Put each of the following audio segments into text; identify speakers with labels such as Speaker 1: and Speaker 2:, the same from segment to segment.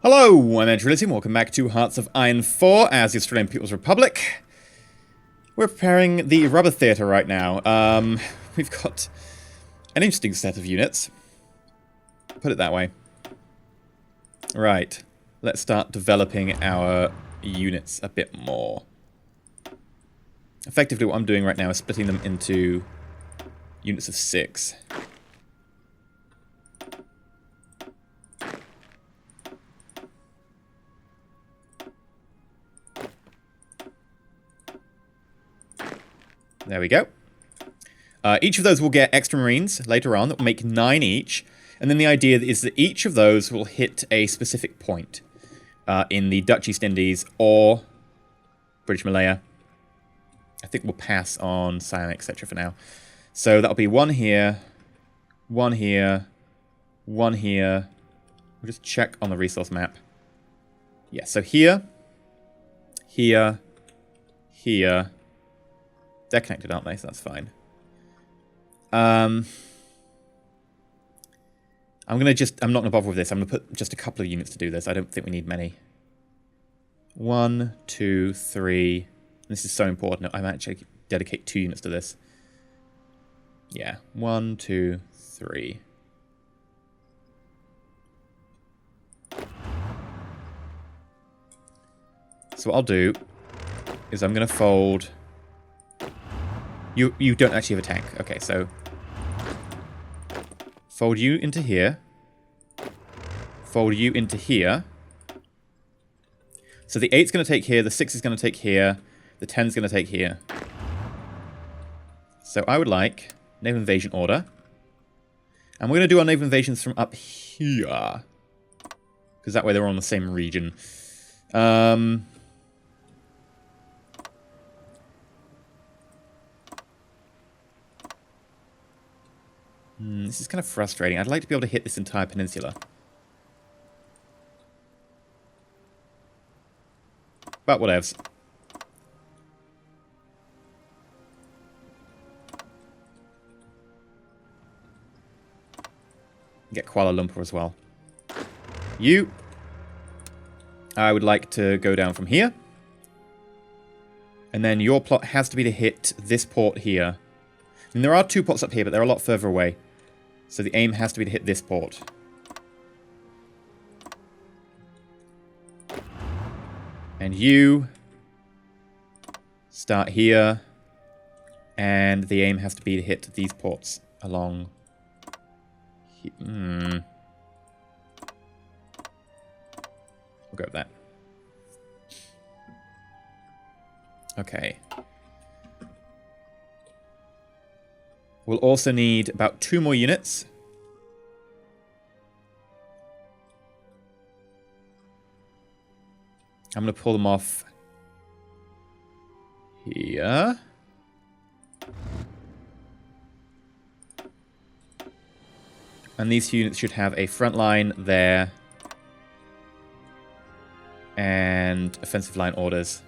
Speaker 1: Hello, I'm EnterElysium. Welcome back to Hearts of Iron 4 as the Australian People's Republic. We're preparing the rubber theatre right now. We've got an interesting set of units. Put it that way. Right, let's start developing our units a bit more. Effectively, what I'm doing right now is splitting them into units of 6. There we go. Each of those will get extra marines later on that will make 9 each. And then the idea is that each of those will hit a specific point in the Dutch East Indies or British Malaya. I think we'll pass on Siam, etc. for now. So that'll be 1 here, 1 here, 1 here. We'll just check on the resource map. Yeah, so here, here, here. They're connected, aren't they? So that's fine. I'm not gonna bother with this. I'm gonna put just a couple of units to do this. I don't think we need many. 1, 2, 3. This is so important. I'm actually dedicate 2 units to this. Yeah, 1, 2, 3. So what I'll do is I'm gonna fold. You don't actually have a tank. Okay, so fold you into here. Fold you into here. So the 8's going to take here, the 6 is going to take here, the 10's going to take here. So I would like naval invasion order. And we're going to do our naval invasions from up here. Because that way they're all in the same region. This is kind of frustrating. I'd like to be able to hit this entire peninsula. But whatevs. Get Kuala Lumpur as well. You. I would like to go down from here. And then your plot has to be to hit this port here. And there are 2 ports up here, but they're a lot further away. So the aim has to be to hit this port. And you start here. And the aim has to be to hit these ports along here. We'll go with that. Okay. We'll also need about 2 more units. I'm going to pull them off here. And these units should have a front line there. And offensive line orders.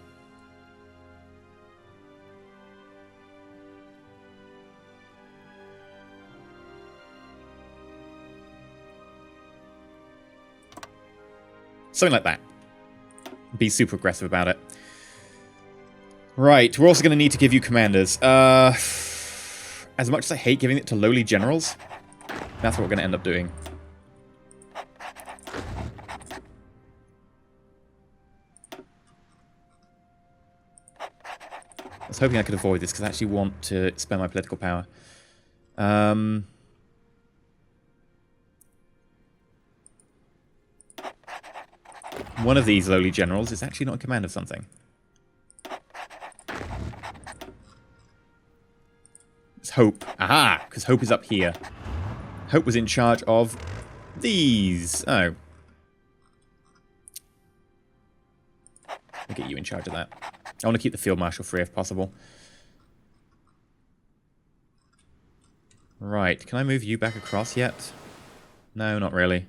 Speaker 1: Something like that. Be super aggressive about it. Right, we're also going to need to give you commanders. As much as I hate giving it to lowly generals, that's what we're going to end up doing. I was hoping I could avoid this because I actually want to spend my political power. One of these lowly generals is actually not in command of something. It's Hope. Aha! Because Hope is up here. Hope was in charge of these. Oh. I'll get you in charge of that. I want to keep the Field Marshal free if possible. Right. Can I move you back across yet? No, not really.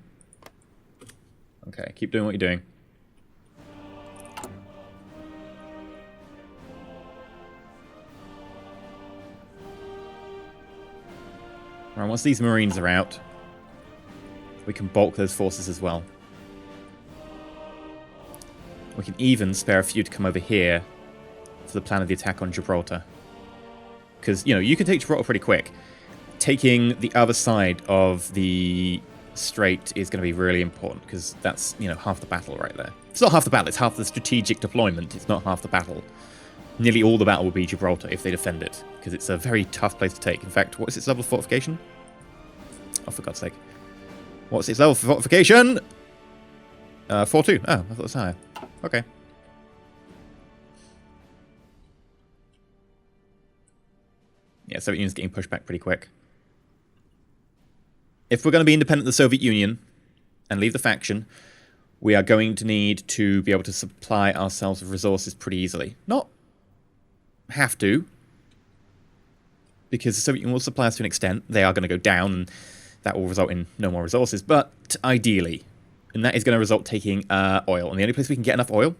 Speaker 1: Okay, keep doing what you're doing. Right, once these Marines are out, we can bulk those forces as well. We can even spare a few to come over here for the plan of the attack on Gibraltar. Because, you know, you can take Gibraltar pretty quick. Taking the other side of the strait is going to be really important, because that's, you know, half the battle right there. It's not half the battle, it's half the strategic deployment. It's not half the battle. Nearly all the battle will be Gibraltar if they defend it, because it's a very tough place to take. In fact, what is its level of fortification? Oh, for God's sake. What's its level of fortification? 4-2. Oh, I thought it was higher. Okay. Yeah, Soviet Union's getting pushed back pretty quick. If we're going to be independent of the Soviet Union and leave the faction, we are going to need to be able to supply ourselves with resources pretty easily. Not have to, because the Soviet Union will supply us to an extent. They are going to go down, and that will result in no more resources, but ideally. And that is going to result taking oil. And the only place we can get enough oil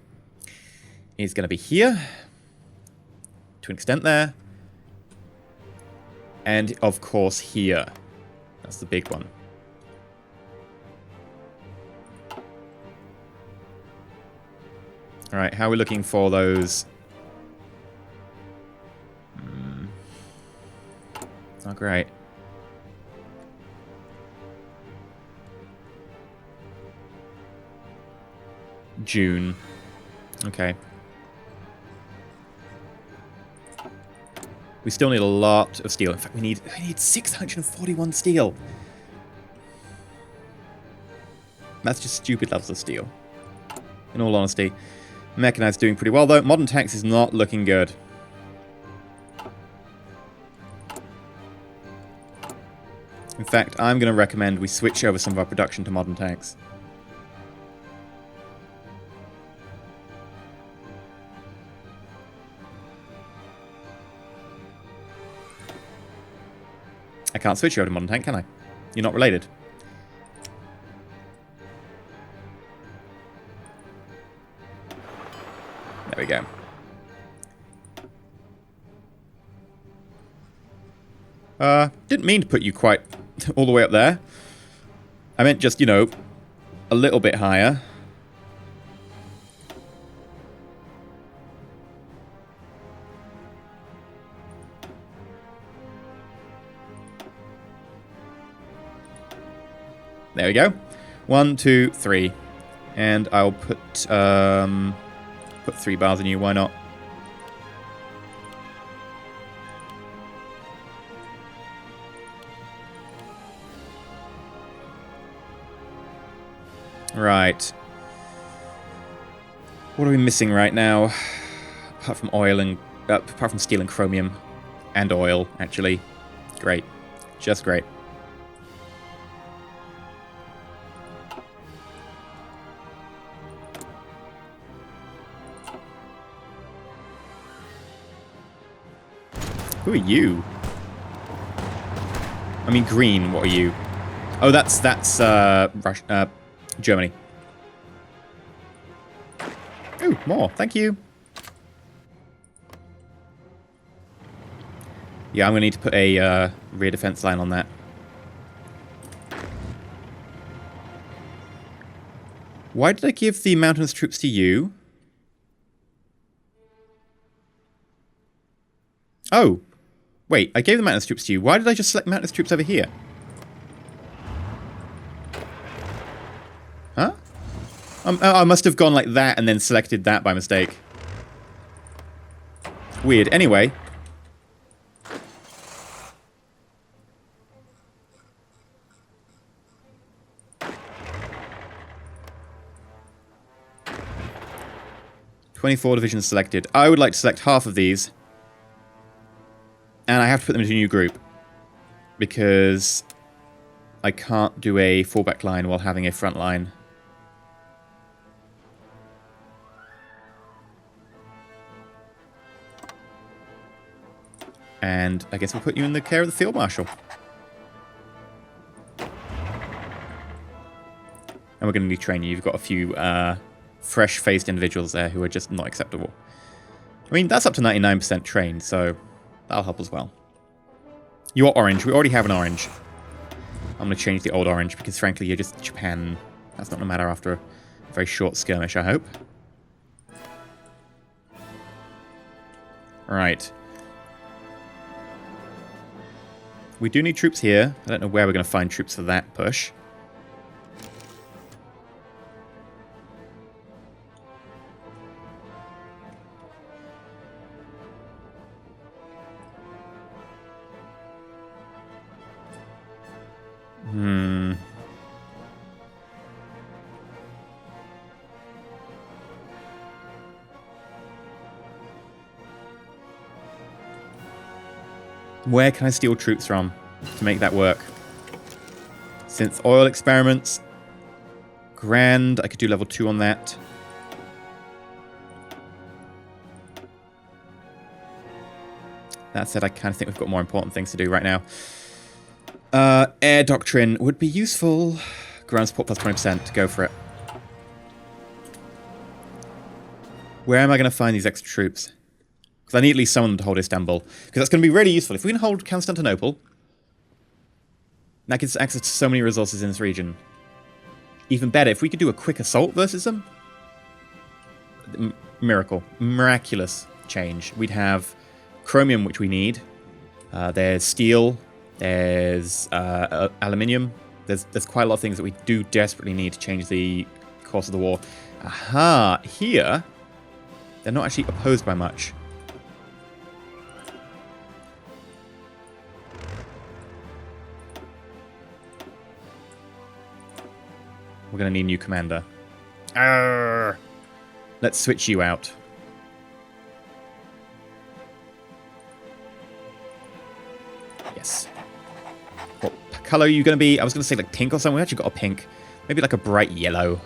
Speaker 1: is going to be here, to an extent there, and of course here. That's the big one. Alright, how are we looking for those? Not great. June. Okay. We still need a lot of steel. In fact, we need 641 steel. That's just stupid levels of steel. In all honesty. Mechanized doing pretty well, though. Modern tanks is not looking good. In fact, I'm going to recommend we switch over some of our production to modern tanks. I can't switch you over to modern tank, can I? You're not related. There we go. Didn't mean to put you quite all the way up there. I meant just, you know, a little bit higher. There we go. 1, 2, 3. And I'll put 3 bars in you, why not? Right. What are we missing right now? Apart from oil and... apart from steel and chromium. And oil, actually. Great. Just great. Who are you? I mean, green, what are you? Oh, that's Russia, Germany. Ooh, more, thank you. Yeah, I'm gonna need to put a rear defense line on that. Why did I give the mountainous troops to you? Oh. Wait, I gave the mountainous troops to you. Why did I just select mountainous troops over here? Huh? I must have gone like that and then selected that by mistake. Weird. Anyway. "24 divisions selected. I would like to select half of these. And I have to put them into a new group, because I can't do a fallback line while having a front line. And I guess we'll put you in the care of the Field Marshal. And we're going to need to train you. You've got a few fresh-faced individuals there who are just not acceptable. I mean, that's up to 99% trained, so... that'll help as well. You're orange. We already have an orange. I'm going to change the old orange because, frankly, you're just Japan. That's not going to matter after a very short skirmish, I hope. Right. We do need troops here. I don't know where we're going to find troops for that push. Where can I steal troops from to make that work? Synth oil experiments. Grand. I could do level 2 on that. That said, I kind of think we've got more important things to do right now. Air doctrine would be useful. Ground support plus 20%. Go for it. Where am I going to find these extra troops? Because I need at least someone to hold Istanbul. Because that's going to be really useful. If we can hold Constantinople, that gives us access to so many resources in this region. Even better, if we could do a quick assault versus them. Miracle. Miraculous change. We'd have chromium, which we need. There's steel. There's aluminium. There's quite a lot of things that we do desperately need to change the course of the war. Aha! Here, they're not actually opposed by much. We're going to need a new commander. Arrgh. Let's switch you out. Yes. What colour are you going to be? I was going to say like pink or something. We actually got a pink. Maybe like a bright yellow.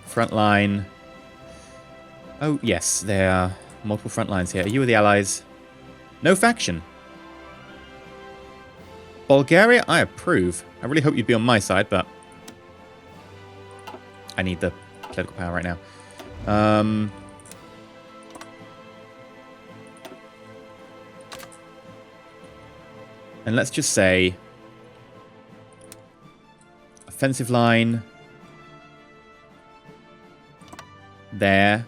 Speaker 1: Front line. Oh, yes. There are multiple front lines here. Are you with the Allies? No faction. Bulgaria, I approve. I really hope you'd be on my side, but I need the political power right now. And let's just say offensive line there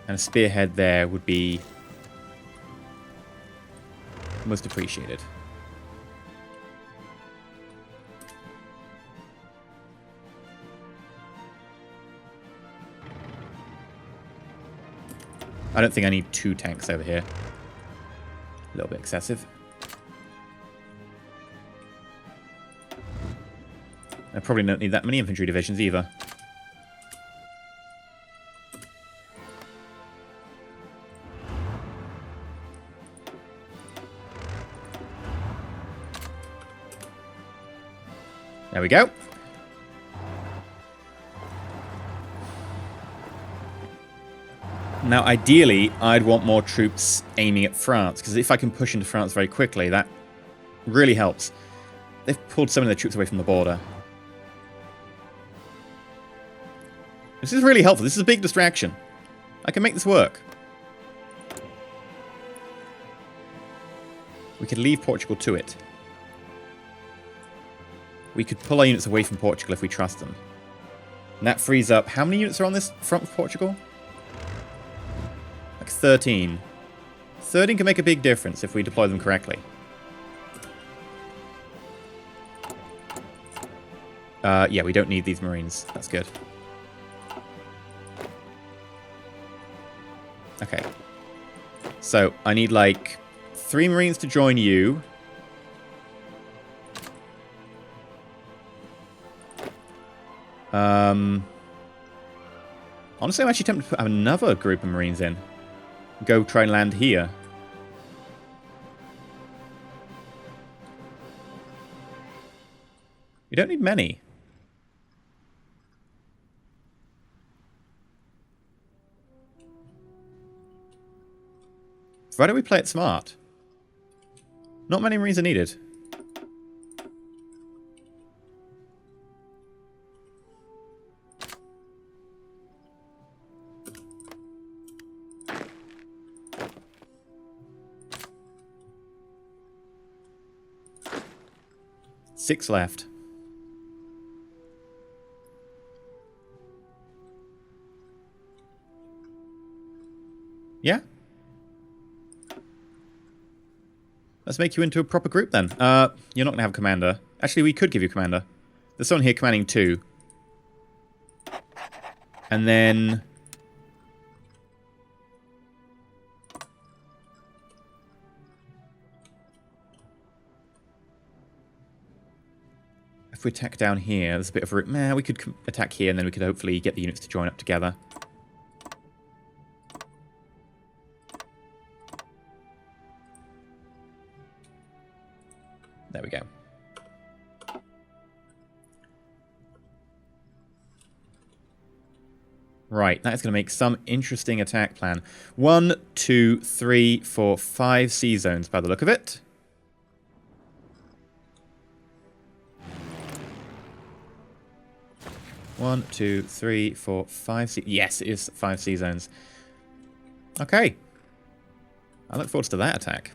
Speaker 1: and a spearhead there would be most appreciated. I don't think I need 2 tanks over here. A little bit excessive. I probably don't need that many infantry divisions either. There we go. Now, ideally, I'd want more troops aiming at France, because if I can push into France very quickly, that really helps. They've pulled some of their troops away from the border. This is really helpful. This is a big distraction. I can make this work. We could leave Portugal to it. We could pull our units away from Portugal if we trust them. And that frees up... How many units are on this front with Portugal? Like 13. 13 can make a big difference if we deploy them correctly. Yeah, we don't need these Marines. That's good. Okay. So, I need like 3 Marines to join you. Honestly, I'm actually tempted to put another group of Marines in. Go try and land here. We don't need many. Why don't we play it smart? Not many Marines are needed. Six left. Yeah? Let's make you into a proper group then. You're not going to have a commander. Actually, we could give you a commander. There's someone here commanding 2. And then... if we attack down here, there's a bit of a... Nah, we could attack here, and then we could hopefully get the units to join up together. There we go. Right, that is going to make some interesting attack plan. 1, 2, 3, 4, 5 sea zones by the look of it. One, 2, 3, 4, 5 sea... Yes, it is 5 sea zones. Okay. I look forward to that attack.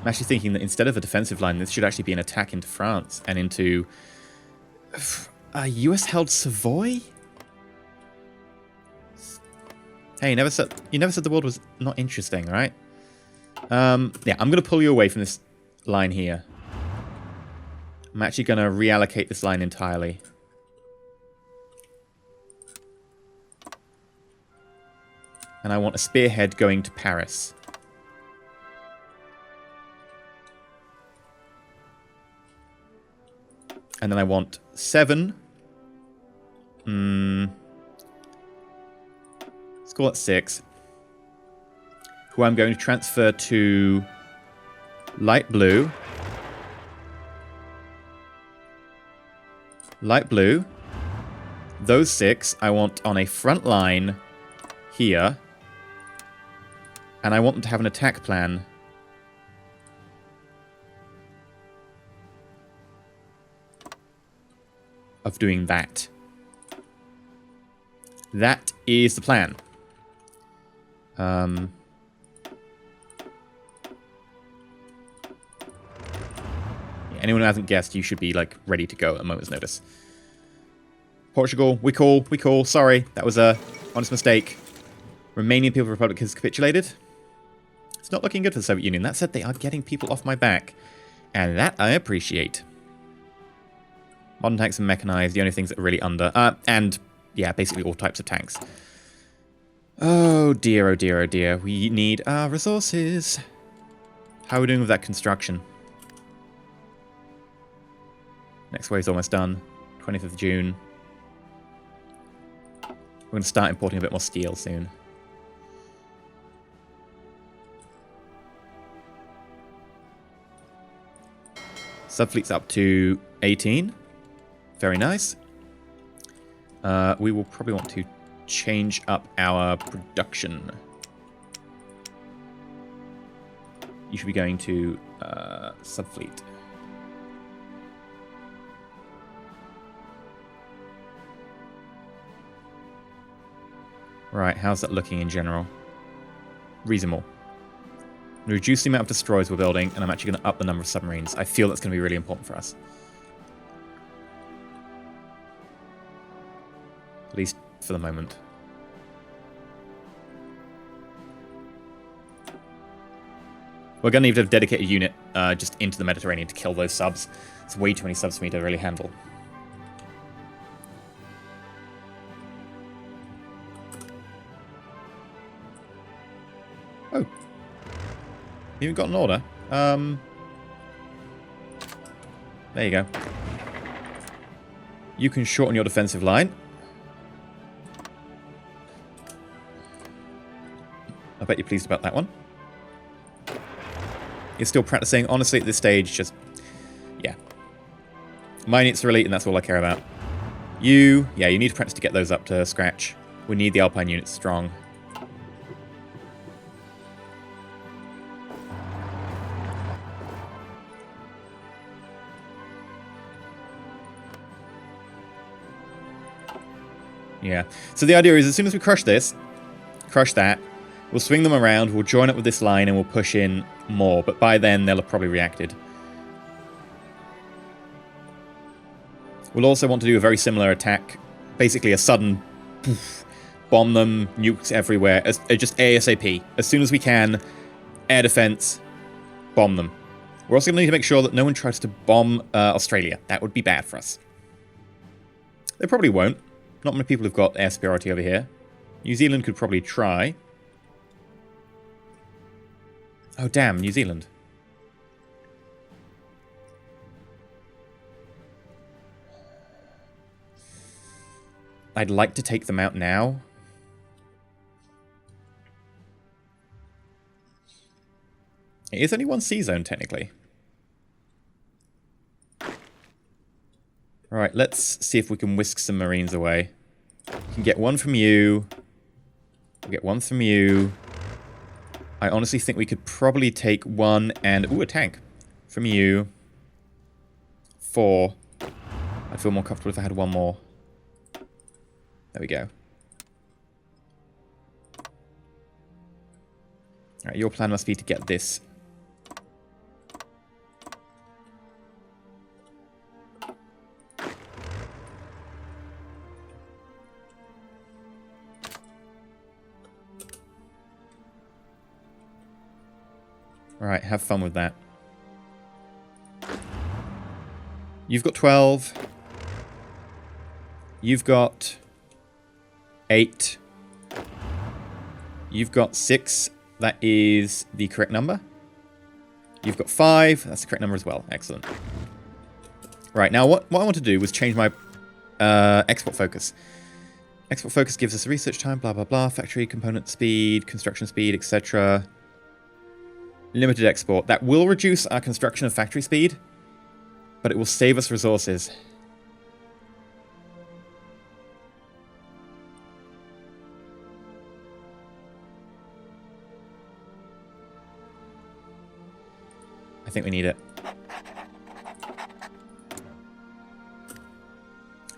Speaker 1: I'm actually thinking that instead of a defensive line, this should actually be an attack into France and into US-held Savoy? Hey, you never said the world was not interesting, right? Yeah, I'm going to pull you away from this line here. I'm actually going to reallocate this line entirely. And I want a spearhead going to Paris. And then I want 7. Let's call it 6. Who I'm going to transfer to light blue. Light blue. Those 6 I want on a front line here. And I want them to have an attack plan of doing that. That is the plan. Yeah, anyone who hasn't guessed, you should be like ready to go at a moment's notice. Portugal, we call. Sorry, that was a honest mistake. Romanian People's Republic has capitulated. It's not looking good for the Soviet Union. That said, they are getting people off my back, and that I appreciate. Modern tanks and mechanized, the only things that are really under. And, yeah, basically all types of tanks. Oh dear, oh dear, oh dear. We need our resources. How are we doing with that construction? Next wave's almost done. 20th of June. We're going to start importing a bit more steel soon. Subfleet's up to 18. Very nice. We will probably want to change up our production. You should be going to subfleet. Right, how's that looking in general? Reasonable. Reduce the amount of destroyers we're building, and I'm actually going to up the number of submarines. I feel that's going to be really important for us. At least for the moment. We're going to need to dedicate a unit just into the Mediterranean to kill those subs. It's way too many subs for me to really handle. Oh. You got an order. There you go. You can shorten your defensive line. I bet you're pleased about that one. You're still practicing. Honestly, at this stage, just... yeah. My units are elite, and that's all I care about. You... yeah, you need to practice to get those up to scratch. We need the Alpine units strong. Yeah. So the idea is, as soon as we crush this, crush that, we'll swing them around, we'll join up with this line, and we'll push in more. But by then, they'll have probably reacted. We'll also want to do a very similar attack. Basically a sudden poof, bomb them, nukes everywhere, just ASAP. As soon as we can, air defense, bomb them. We're also going to need to make sure that no one tries to bomb Australia. That would be bad for us. They probably won't. Not many people have got air superiority over here. New Zealand could probably try. Oh, damn, New Zealand. I'd like to take them out now. It is only one sea zone, technically. Alright, let's see if we can whisk some Marines away. We can get one from you. We'll get one from you. I honestly think we could probably take one and... Ooh, a tank. From you. 4. I'd feel more comfortable if I had one more. There we go. Alright, your plan must be to get this. Alright, have fun with that. You've got 12. You've got 8. You've got 6. That is the correct number. You've got 5. That's the correct number as well. Excellent. Right, now what I want to do was change my export focus. Export focus gives us research time, blah, blah, blah, factory component speed, construction speed, etc. Limited export. That will reduce our construction and factory speed, but it will save us resources. I think we need it.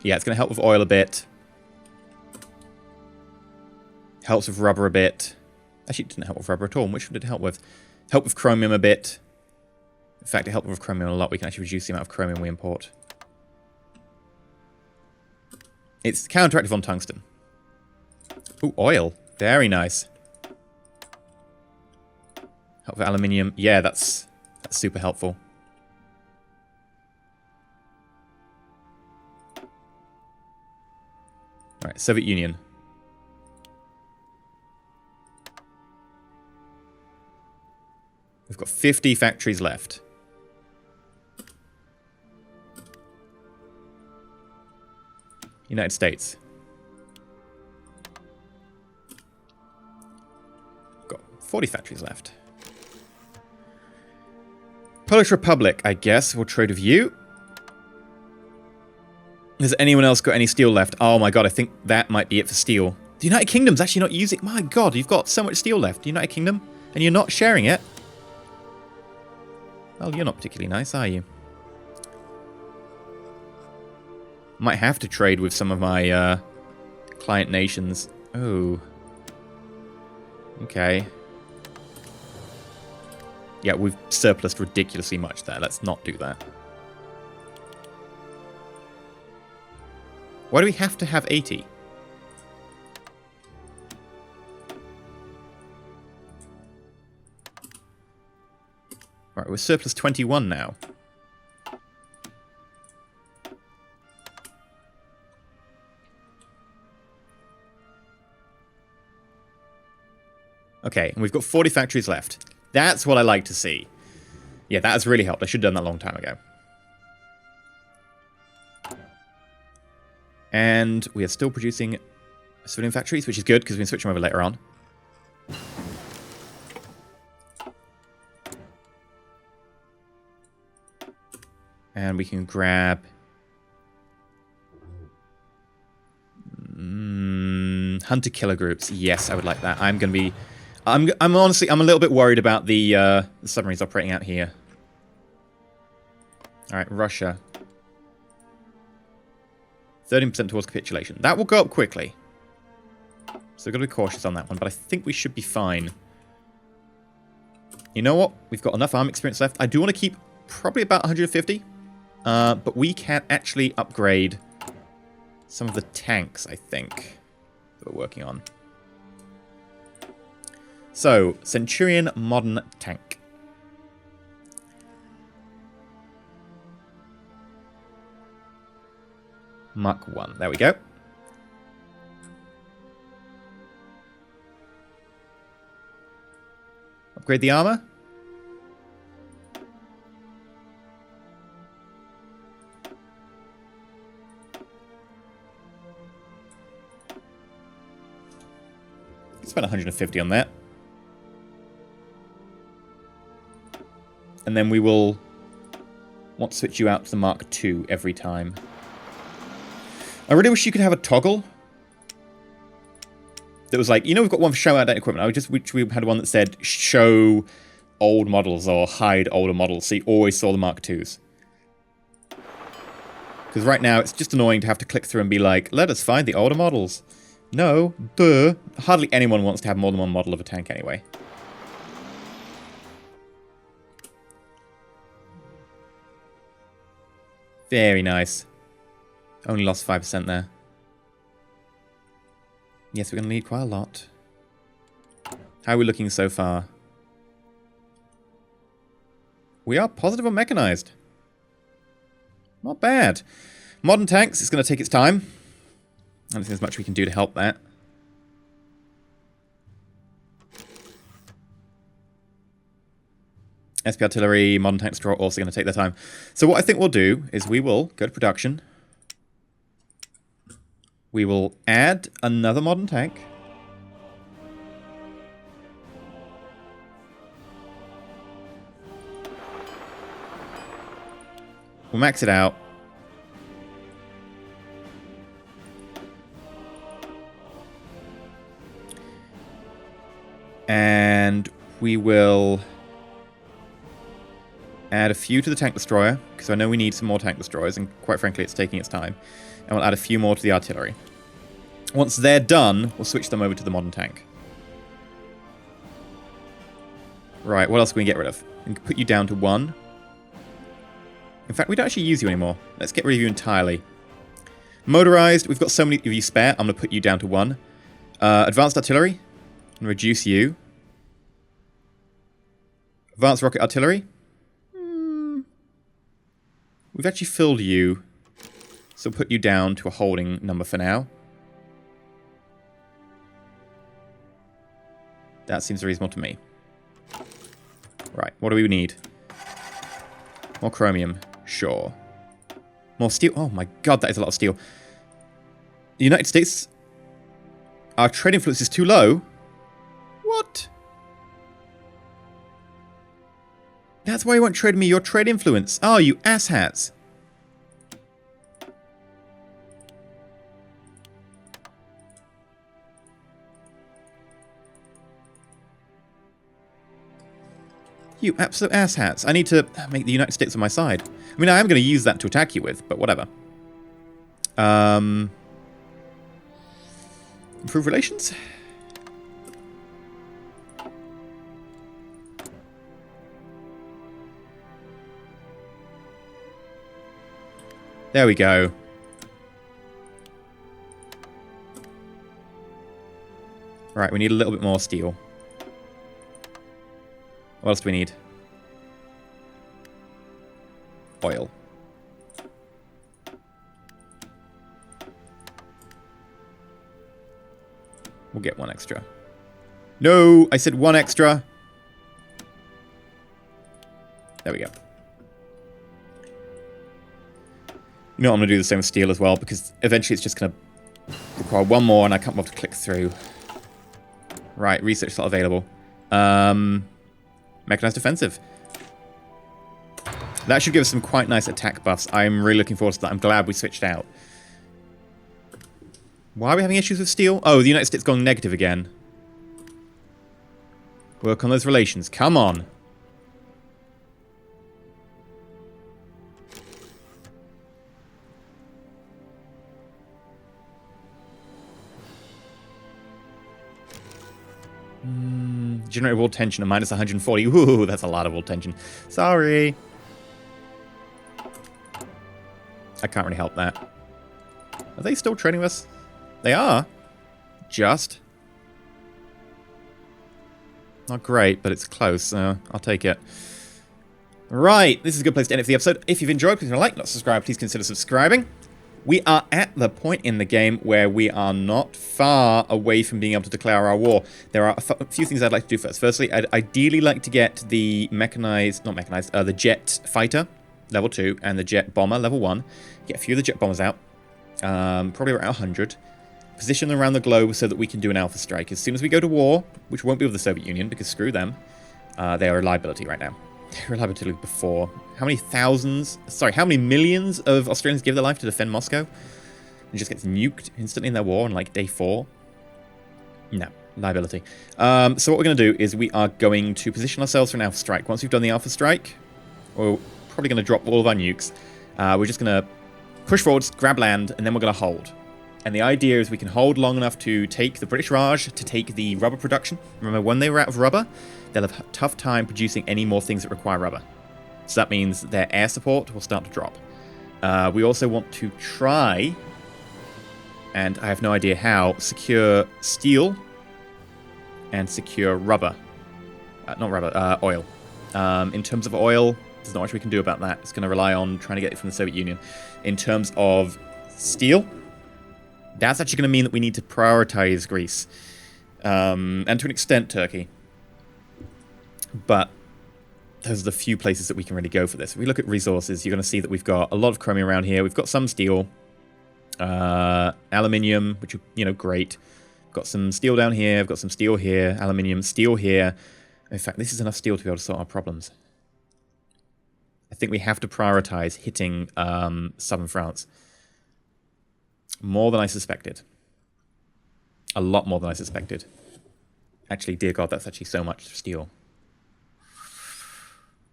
Speaker 1: Yeah, it's going to help with oil a bit. Helps with rubber a bit. Actually, it didn't help with rubber at all. Which one did it help with? Help with chromium a bit. In fact, it helped with chromium a lot. We can actually reduce the amount of chromium we import. It's counteractive on tungsten. Ooh, oil. Very nice. Help with aluminium. Yeah, that's super helpful. Alright, Soviet Union. We've got 50 factories left. United States. Got 40 factories left. Polish Republic, I guess. We'll trade with you. Has anyone else got any steel left? Oh my god, I think that might be it for steel. The United Kingdom's actually not using... My god, you've got so much steel left. The United Kingdom, and you're not sharing it. Well, you're not particularly nice, are you? Might have to trade with some of my client nations. Oh. Okay. Yeah, we've surplused ridiculously much there. Let's not do that. Why do we have to have 80? Right, we're surplus 21 now. Okay, and we've got 40 factories left. That's what I like to see. Yeah, that has really helped. I should have done that a long time ago. And we are still producing civilian factories, which is good, because we can switch them over later on. And we can grab... hunter-killer groups. Yes, I would like that. I'm going to be... I'm honestly, I'm a little bit worried about the submarines operating out here. Alright, Russia. 13% towards capitulation. That will go up quickly. So we've got to be cautious on that one, but I think we should be fine. You know what? We've got enough army experience left. I do want to keep probably about 150. but we can actually upgrade some of the tanks, I think, that we're working on. So, Centurion Modern Tank. Mark 1. There we go. Upgrade the armor. Spend 150 on that. And then we will want to switch you out to the Mark II every time. I really wish you could have a toggle that was like, you know, we've got one for show outdated equipment. I just wish we had one that said show old models or hide older models, so you always saw the Mark IIs. Because right now it's just annoying to have to click through and be like, let us find the older models. No, duh. Hardly anyone wants to have more than one model of a tank anyway. Very nice. Only lost 5% there. Yes, we're going to need quite a lot. How are we looking so far? We are positive on mechanized. Not bad. Modern tanks, it's going to take its time. I don't think there's much we can do to help that. SP artillery, modern tank destroyer also going to take their time. So what I think we'll do is we will go to production. We will add another modern tank. We'll max it out. And we will add a few to the tank destroyer, because I know we need some more tank destroyers, and quite frankly it's taking its time. And we'll add a few more to the artillery. Once they're done, we'll switch them over to the modern tank. Right, what else can we get rid of? We can put you down to 1. In fact, we don't actually use you anymore. Let's get rid of you entirely. Motorized, we've got so many of you spare, I'm going to put you down to 1. Advanced artillery, and reduce you. Advanced rocket artillery. We've actually filled you, so we'll put you down to a holding number for now. That seems reasonable to me. Right, what do we need? More chromium, sure. More steel. Oh my god, that is a lot of steel. The United States, our trade influence is too low. What? That's why you won't trade me your trade influence. Oh, you asshats. You absolute asshats. I need to make the United States on my side. I mean, I am going to use that to attack you with, but whatever. Improve relations? There we go. Right, we need a little bit more steel. What else do we need? Oil. We'll get 1 extra. No! I said 1 extra! There we go. You know what, I'm going to do the same with steel as well, because eventually it's just going to require 1 more and I can't bother to click through. Right, research slot available. Mechanized defensive. That should give us some quite nice attack buffs. I'm really looking forward to that. I'm glad we switched out. Why are we having issues with steel? Oh, the United States gone negative again. Work on those relations. Come on. Generate world tension of minus 140. Ooh, that's a lot of world tension. Sorry. I can't really help that. Are they still trading with us? They are. Just. Not great, but it's close, so I'll take it. Right, this is a good place to end it for the episode. If you've enjoyed, please like, not subscribe, please consider subscribing. We are at the point in the game where we are not far away from being able to declare our war. There are a few things I'd like to do first. Firstly, I'd ideally like to get the the jet fighter, level 2, and the jet bomber, level 1. Get a few of the jet bombers out, probably around 100. Position them around the globe so that we can do an alpha strike. As soon as we go to war, which won't be with the Soviet Union, because screw them, they are a liability right now. Reliability before. How many millions of Australians give their life to defend Moscow? And just gets nuked instantly in their war on like day 4? No, liability. So what we're going to do is we are going to position ourselves for an alpha strike. Once we've done the alpha strike, we're probably going to drop all of our nukes. We're just going to push forwards, grab land, and then we're going to hold. And the idea is we can hold long enough to take the British Raj, to take the rubber production. Remember, when they were out of rubber, they'll have a tough time producing any more things that require rubber. So that means their air support will start to drop. We also want to try, and I have no idea how, secure steel and secure rubber. Oil. In terms of oil, there's not much we can do about that. It's going to rely on trying to get it from the Soviet Union. In terms of steel, that's actually going to mean that we need to prioritize Greece. And to an extent, Turkey. But those are the few places that we can really go for this. If we look at resources, you're going to see that we've got a lot of chromium around here. We've got some steel. Aluminium, which, great. Got some steel down here. I've got some steel here. Aluminium, steel here. In fact, this is enough steel to be able to sort our problems. I think we have to prioritize hitting southern France. More than I suspected. A lot more than I suspected. Actually, dear God, that's actually so much steel.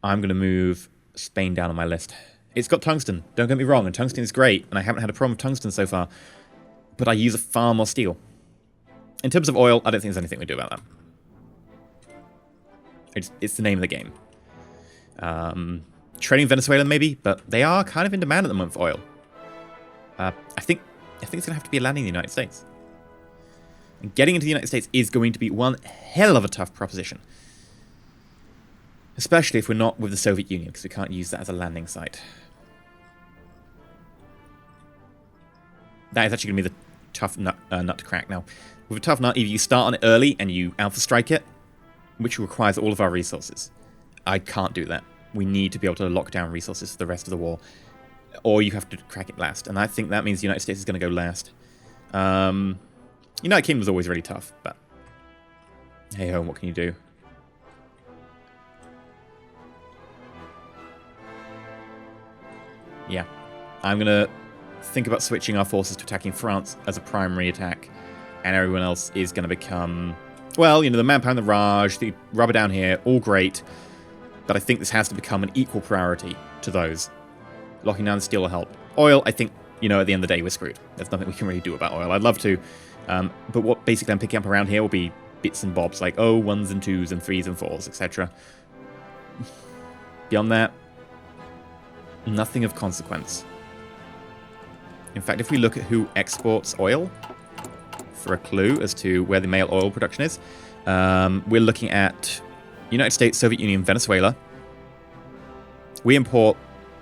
Speaker 1: I'm going to move Spain down on my list. It's got tungsten, don't get me wrong, and tungsten is great, and I haven't had a problem with tungsten so far. But I use far more steel. In terms of oil, I don't think there's anything we do about that. It's the name of the game. Trading Venezuela, maybe, but they are kind of in demand at the moment for oil. I think it's going to have to be a landing in the United States. And getting into the United States is going to be one hell of a tough proposition. Especially if we're not with the Soviet Union, because we can't use that as a landing site. That is actually going to be the tough nut to crack. Now, with a tough nut, either you start on it early and you alpha strike it, which requires all of our resources. I can't do that. We need to be able to lock down resources for the rest of the war. Or you have to crack it last. And I think that means the United States is going to go last. United Kingdom was always really tough, but hey-ho, what can you do? Yeah. I'm going to think about switching our forces to attacking France as a primary attack. And everyone else is going to become... Well, the manpower and the Raj, the rubber down here, all great. But I think this has to become an equal priority to those. Locking down the steel will help. Oil, I think, at the end of the day, we're screwed. There's nothing we can really do about oil. I'd love to. But what basically I'm picking up around here will be bits and bobs, like, 1s and 2s and 3s and 4s, etc. Beyond that, nothing of consequence. In fact, if we look at who exports oil, for a clue as to where the male oil production is, we're looking at United States, Soviet Union, Venezuela. We import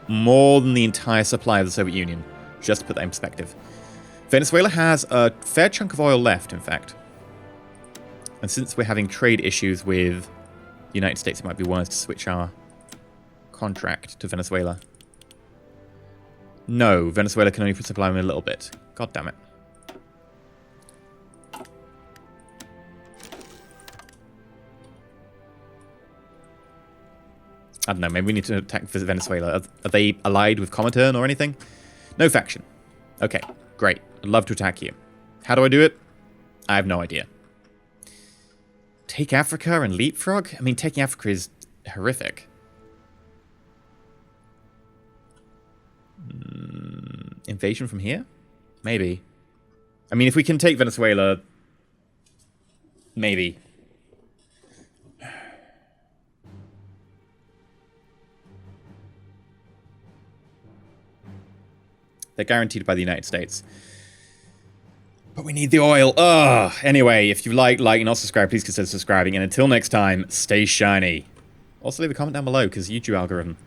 Speaker 1: more than the entire supply of the Soviet Union, just to put that in perspective. Venezuela has a fair chunk of oil left, in fact. And since we're having trade issues with the United States, it might be wise to switch our contract to Venezuela. No, Venezuela can only supply them a little bit. God damn it. I don't know, maybe we need to attack Venezuela. Are they allied with Comintern or anything? No faction. Okay, great. I'd love to attack you. How do I do it? I have no idea. Take Africa and leapfrog? I mean, taking Africa is horrific. Invasion from here? Maybe. I mean, if we can take Venezuela, maybe. They're guaranteed by the United States. But we need the oil. Ugh. Anyway, if you like, and not subscribe, please consider subscribing. And until next time, stay shiny. Also leave a comment down below, because YouTube algorithm.